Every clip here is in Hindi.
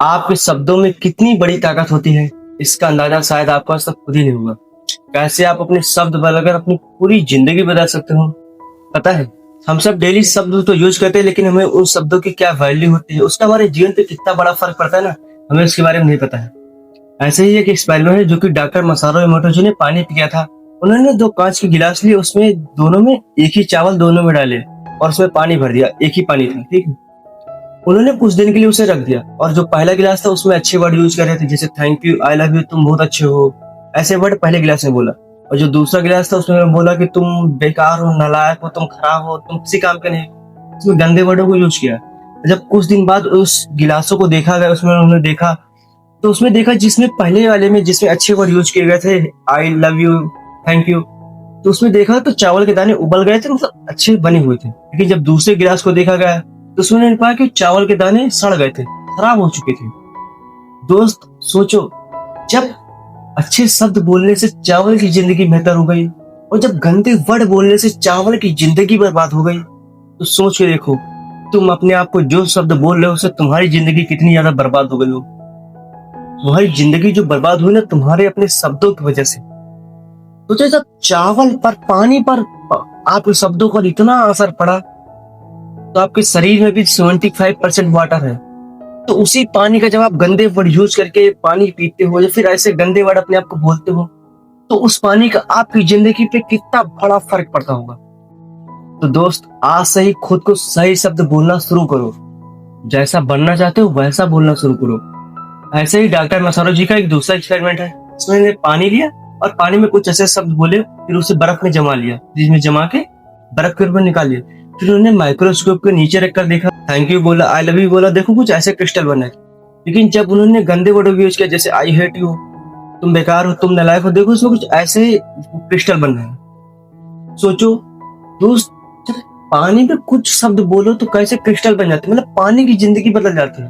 आपके शब्दों में कितनी बड़ी ताकत होती है, इसका अंदाजा शायद आपको आज तक खुद ही नहीं हुआ। कैसे आप अपने शब्द बदलकर अपनी पूरी जिंदगी बदल सकते हो। पता है, हम सब डेली शब्द तो यूज करते हैं, लेकिन हमें उन शब्दों की क्या वैल्यू होती है, उसका हमारे जीवन पे कितना बड़ा फर्क पड़ता है ना, हमें उसके बारे में नहीं पता है। ऐसे ही एक एक्सपेरिमेंट है जो कि डॉक्टर मसारो इमोटो जी ने पानी पिया था। उन्होंने दो कांच के गिलास लिए, उसमें दोनों में एक ही चावल दोनों में डाले और उसमें पानी भर दिया। एक ही पानी था, ठीक है। उन्होंने कुछ दिन के लिए उसे रख दिया और जो पहला गिलास था उसमें अच्छे वर्ड यूज कर रहे थे, जैसे thank you, I love you, तुम बहुत अच्छे हो, ऐसे वर्ड पहले गिलास में बोला। और जो दूसरा गिलास था उसमें बोला कि तुम बेकार हो, नालायक हो, तुम खराब हो, तुम किसी काम के नहीं हो। उसमें गंदे वर्डों को यूज किया। जब कुछ दिन बाद उस गिलासों को देखा गया, उसमें उन्होंने देखा तो उसमें देखा जिसमें पहले वाले में जिसमें अच्छे वर्ड यूज किए गए थे, I love you, thank you, तो उसमें देखा तो चावल के दाने उबल गए थे, मतलब अच्छे बने हुए थे। लेकिन जब दूसरे गिलास को देखा गया तो उसमें उन्होंने पाया कि चावल के दाने सड़ गए थे, खराब हो चुके थे। दोस्त सोचो, जब अच्छे शब्द बोलने से चावल की जिंदगी बेहतर हो गई और जब गंदे वर्ड बोलने से चावल की जिंदगी बर्बाद हो गई, तो सोच के देखो तुम अपने आप को जो शब्द बोल रहे हो उससे तुम्हारी जिंदगी कितनी ज्यादा बर्बाद हो गई हो। तुम्हारी जिंदगी जो बर्बाद हुई ना तुम्हारे अपने शब्दों की वजह से। तो जब चावल पर, पानी पर आपके शब्दों का इतना असर पड़ा, तो आपके शरीर में भी 75% वाटर है। तो उसी पानी का जब आप गंदे वर्ड यूज करके पानी पीते हो या फिर ऐसे गंदे वर्ड अपने आप को बोलते हो, तो उस पानी का आपकी जिंदगी पे कितना बड़ा फर्क पड़ता होगा। तो दोस्त, आज से ही खुद को सही शब्द बोलना शुरू करो। जैसा बनना चाहते हो वैसा बोलना शुरू करो। ऐसे ही डॉक्टर मसारो जी का एक दूसरा एक्सपेरिमेंट है। इसमें उन्होंने पानी लिया और पानी में कुछ ऐसे शब्द बोले, फिर उसे बर्फ में जमा लिया, फ्रिज में जमा के बर्फ के ऊपर निकाल लिया। फिर उन्होंने माइक्रोस्कोप के नीचे रखकर देखा, थैंक यू बोला, आई लव यू बोला, देखो कुछ ऐसे क्रिस्टल बना है। लेकिन जब उन्होंने गंदे वर्ड यूज किया, जैसे आई हेट यू, तुम बेकार हो, तुम नालायक हो, देखो उसमें कुछ ऐसे क्रिस्टल बन रहे हैं। सोचो दोस्त, जब पानी में कुछ शब्द बोलो तो कैसे क्रिस्टल बन जाते हैं, मतलब पानी की जिंदगी बदल जाती है।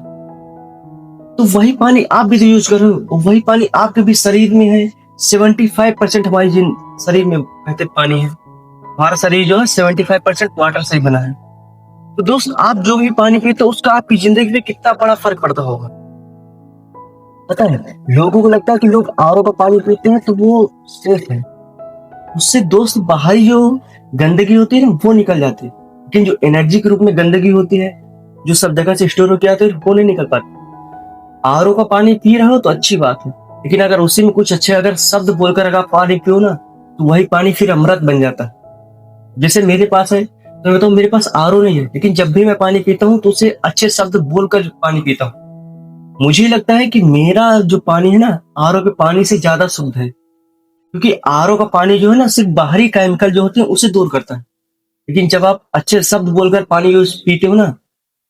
तो वही पानी आप भी तो यूज कर रहे हो, वही पानी आपके भी शरीर में है। 75% हमारे शरीर में कहते पानी है। हमारा शरीर जो है 75% वाटर से ही बना है। तो दोस्त, आप जो भी पानी पीते हो उसका आपकी जिंदगी में कितना बड़ा फर्क पड़ता होगा। पता है, लोगों को लगता है कि लोग आरओ का पानी पीते हैं तो वो सेफ है। उससे दोस्त बाहरी जो गंदगी होती है ना वो निकल जाती है, लेकिन जो एनर्जी के रूप में गंदगी होती है, जो सब जगह से स्टोर होकर आती है, वो नहीं निकल पाती। आरओ का पानी पी रहे हो तो अच्छी बात है, लेकिन अगर उसी में कुछ अच्छे अगर शब्द बोलकर अगर आप पानी पियो ना, तो वही पानी फिर अमृत बन जाता है। जैसे मेरे पास है, तो मैं बताऊं, मेरे पास आरओ नहीं है, लेकिन जब भी मैं पानी पीता हूँ तो उसे अच्छे शब्द बोलकर पानी पीता हूँ। मुझे लगता है कि मेरा जो पानी है ना आरओ के पानी से ज्यादा शुद्ध है, क्योंकि आरओ का पानी जो है ना सिर्फ बाहरी केमिकल जो होते हैं उसे दूर करता है। लेकिन जब आप अच्छे शब्द बोलकर पानी यूज पीते हो ना,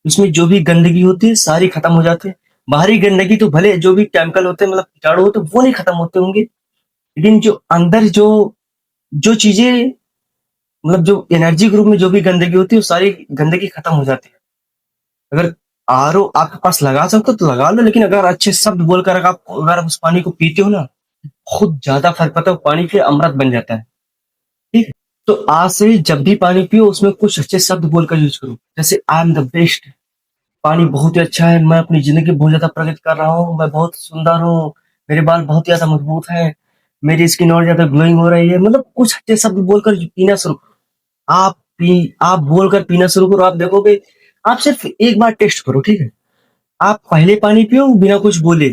उसमें जो भी गंदगी होती है सारी खत्म हो जाती है। बाहरी गंदगी तो भले जो भी केमिकल होते हैं, मतलब कीटाणु होते हैं, वो नहीं खत्म होते होंगे, लेकिन जो अंदर जो जो चीजें, मतलब जो एनर्जी के रूप में जो भी गंदगी होती है वो सारी गंदगी खत्म हो जाती है। अगर आरओ आपके पास लगा सकते हो तो लगा लो, लेकिन अगर अच्छे शब्द बोलकर अगर आप उस पानी को पीते हो ना, खुद ज्यादा फर्क पड़ता है, पानी फिर अमृत बन जाता है। ठीक है। तो आज से जब भी पानी पियो उसमें कुछ अच्छे शब्द बोलकर यूज करो, जैसे आई एम द बेस्ट, पानी बहुत ही अच्छा है, मैं अपनी जिंदगी बहुत ज्यादा प्रगति कर रहा हूँ, मैं बहुत सुंदर हूँ, मेरे बाल बहुत ज्यादा मजबूत हैं, मेरी स्किन और ज्यादा ग्लोइंग हो रही है, मतलब कुछ अच्छे शब्द बोलकर पीना शुरू करो। आप बोलकर पीना शुरू करो, आप देखोगे। आप सिर्फ एक बार टेस्ट करो, ठीक है। आप पहले पानी पियो बिना कुछ बोले,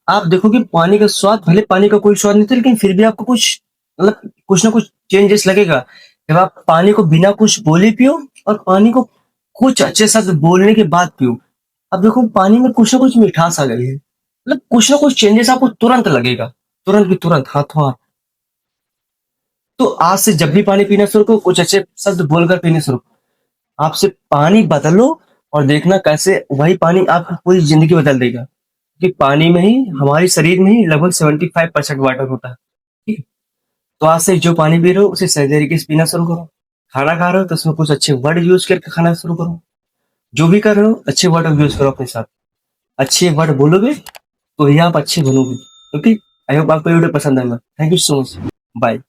आप देखोगे पानी का स्वाद, भले पानी का कोई स्वाद नहीं था, लेकिन फिर भी आपको कुछ, मतलब कुछ ना कुछ चेंजेस लगेगा। जब आप पानी को बिना कुछ बोले पियो और पानी को कुछ अच्छे शब्द बोलने के बाद पियो, अब देखो पानी में कुछ ना कुछ मिठास आ गई है, मतलब कुछ ना कुछ चेंजेस आपको तुरंत लगेगा, तुरंत की तुरंत, हाथों हाथ। तो आज से जब भी पानी पीना शुरू करो कुछ अच्छे शब्द बोलकर पीने शुरू करो। आपसे पानी बदलो और देखना कैसे वही पानी आपकी पूरी जिंदगी बदल देगा। कि पानी में ही, हमारे शरीर में ही लगभग 75% वाटर होता है। ठीक है? तो आज से जो पानी पी रहे हो उसे सही तरीके से पीना शुरू करो। खाना खा रहे हो तो उसमें कुछ अच्छे वर्ड यूज करके खाना शुरू करो। जो भी कर रहे हो अच्छे वर्ड यूज करो अपने साथ। अच्छे वर्ड बोलोगे तो ही आप अच्छे बनोगे। ओके, आई होप आपको वीडियो पसंद आएगा। Thank you so much, bye.